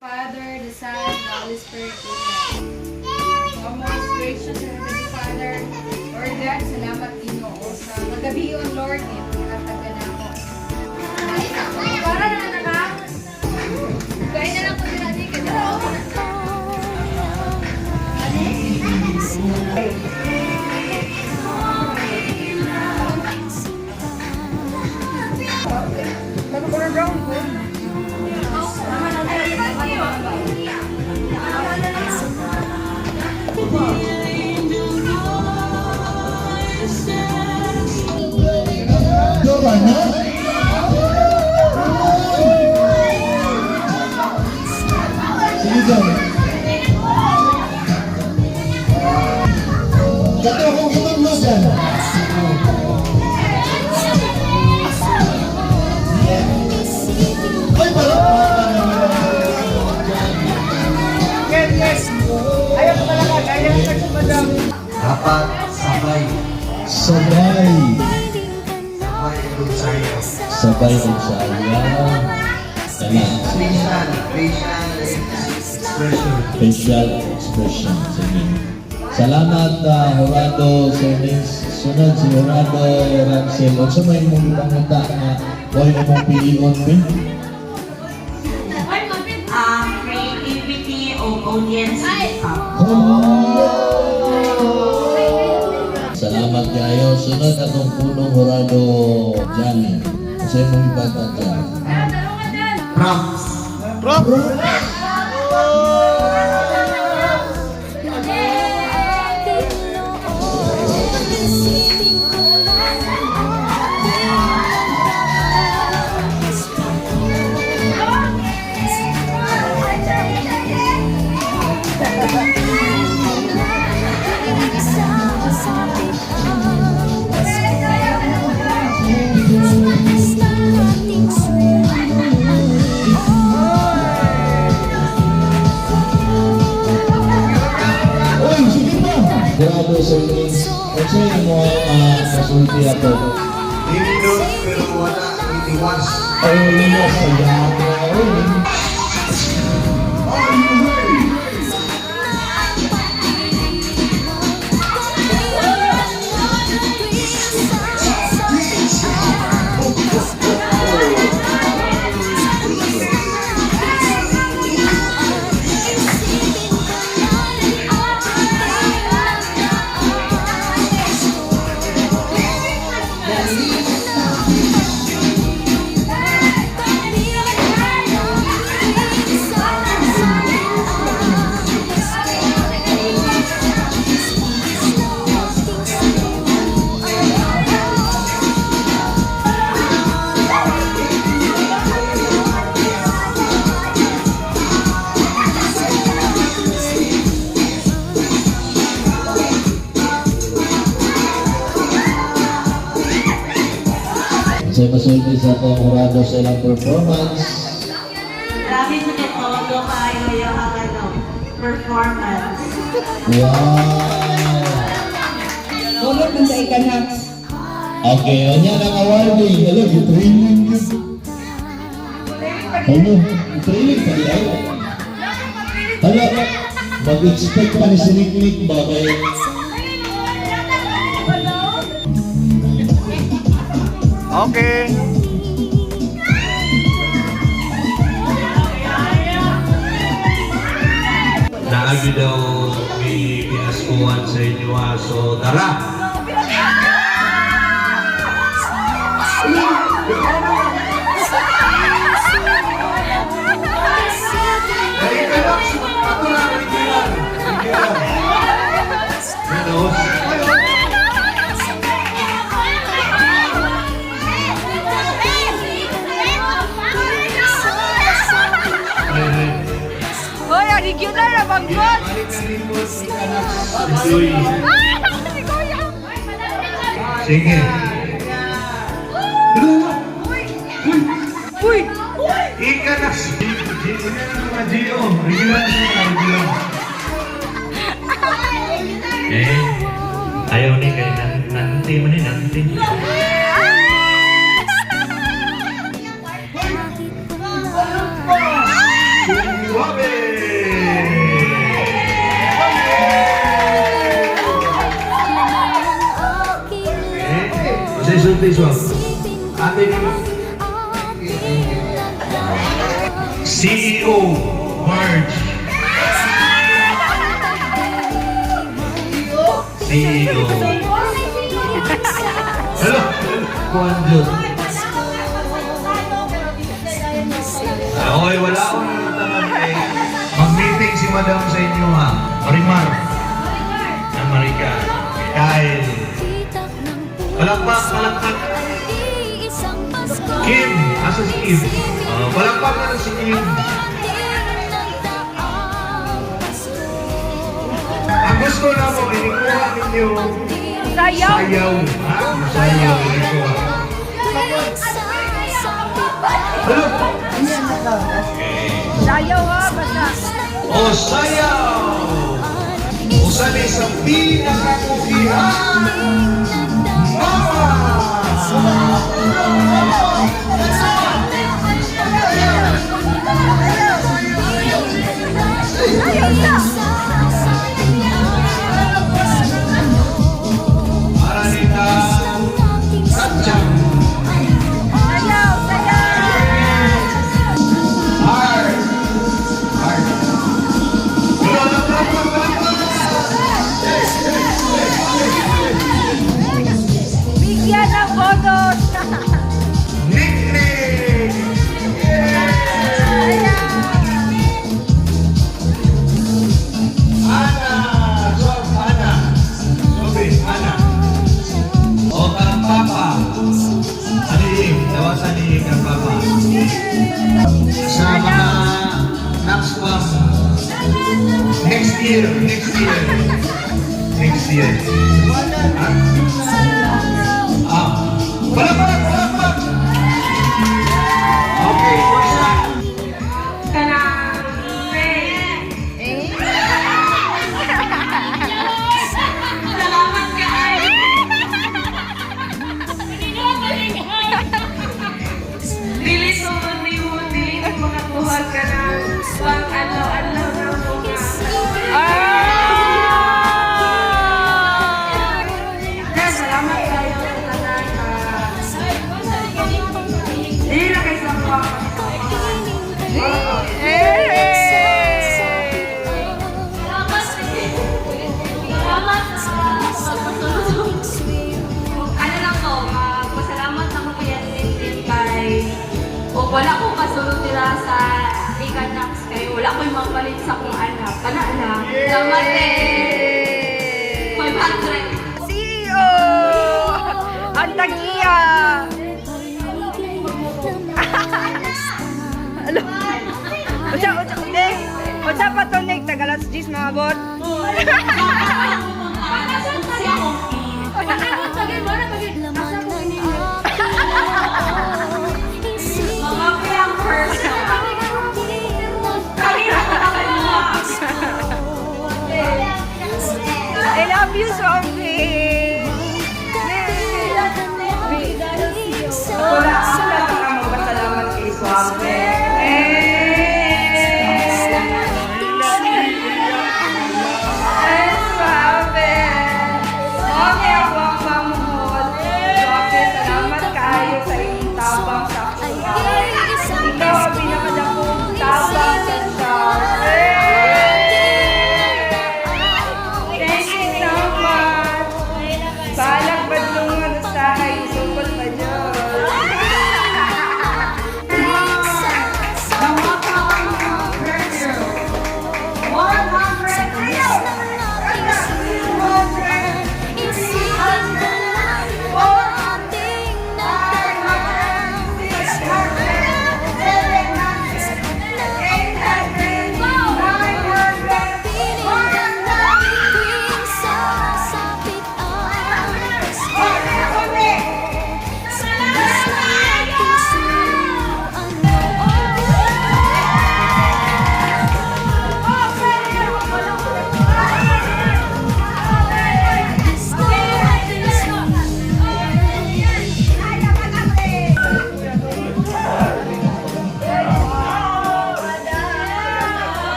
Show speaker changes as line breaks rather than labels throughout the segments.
Father, the Son, the Holy Spirit, Amen. O most gracious and Heavenly Father, Lord God, salamat Ginoo sa magabion, Lord, ihatag na ako. Para na naka. Gaya na lang ko din natin kasi
Kata akong katulusan. Ay,
Yes. Ayaw ko malakad. Ayaw ko madam.
Dapat sabay.
sabay.
Sabay doon sa'yo.
Sabay ng saya.
Facial expression.
Facial expression. Sige. Salamat, Horado Sernis. Sunod si Horado Ransel. O sa may mong pangita na huwag mo mong pilion, Ben?
Creativity of audience makeup.
Salamat kayo. Sunod atong punong Horado Jani. Sa mong ibata dyan.
Prompts.
Uy, sige pa! Horado Sernis. O sa mo kasulti ako.
Nindot pero wala itiwas.
Ay, wala sa yama. Saya masulti sa akong Horado sa ilang performance.
Grabe sa todo kayo yung performance.
Wow!
Tulog ng sa ikanak.
Okay, anya ng awarding. Hello, you training yun. Hello, you training pa rin. Hello, mag-expect pa ni Siniknik ba kayo?
Okay.
Naagi daw may pinaskuhan sa inyo ha. So, tara! Dali ka lang! Ako lang! Menos.
Hoy, regular na bangkot!
Enjoy. Sige.
Uy!
Ika na! Ika na mga Gio. Regular na mga Gio. Ayaw ni kay nanti mo ni nanti. Wow! Suave! Okay. This one. Ate mo. CEO, Marge. CEO. Hello. Kuhan Diyos. Okay, wala akong naman eh. Mag-meeting si Madam sa inyo ha. Marimar. Na Marica. Kyle. Palakpak, palakpak. Kim. Asa si Kim? Palakpak na si Kim. Ang gusto na mo, inikuha ninyo.
Sayaw.
Sayaw. Ha? Sayaw. Inikuha. Hello.
Sayaw ha, basta.
O sayaw! Usa ni sa pinakakuhihan! Mama! Para nita Satchang!
Sayaw, sayaw.
Hard! Hard!
Bigyan ng bonus.
Nickname! Ana! Sob, Ana! Sobe, Ana! O kang papa! Aliig, dawas aliig ang papa. Sa mga next one. Next year, next year. Next year. Palakpak! Okay, first time.
Salamat kayo. Dili sobrang may mundi, makakuha ka ng pang-alaw-alaw na bunga. Salamat kayo sa tanan. Dili na kayo sa mga. Ano lang ko, pasalamat na mo kaya din kay o wala ko kasulod nila sa Ikanax kay wala ko yung magpalit sa kong anak. Kana na. Salamat eh. 500.
CEO! Ang tagiya! Ano? Usa pa to nig tagalas 10 mga bot.
Mga kayang person.
I love you, Sophie! Wala ako na magpasalamat kay Swami. Swami! Okay, ako ang mamuhod. Swami, salamat kayo sa iyong tabang sa kuha. Ikaw ang pinakadakong tabang sa Swami. Thank you so much!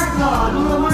Martha, Lola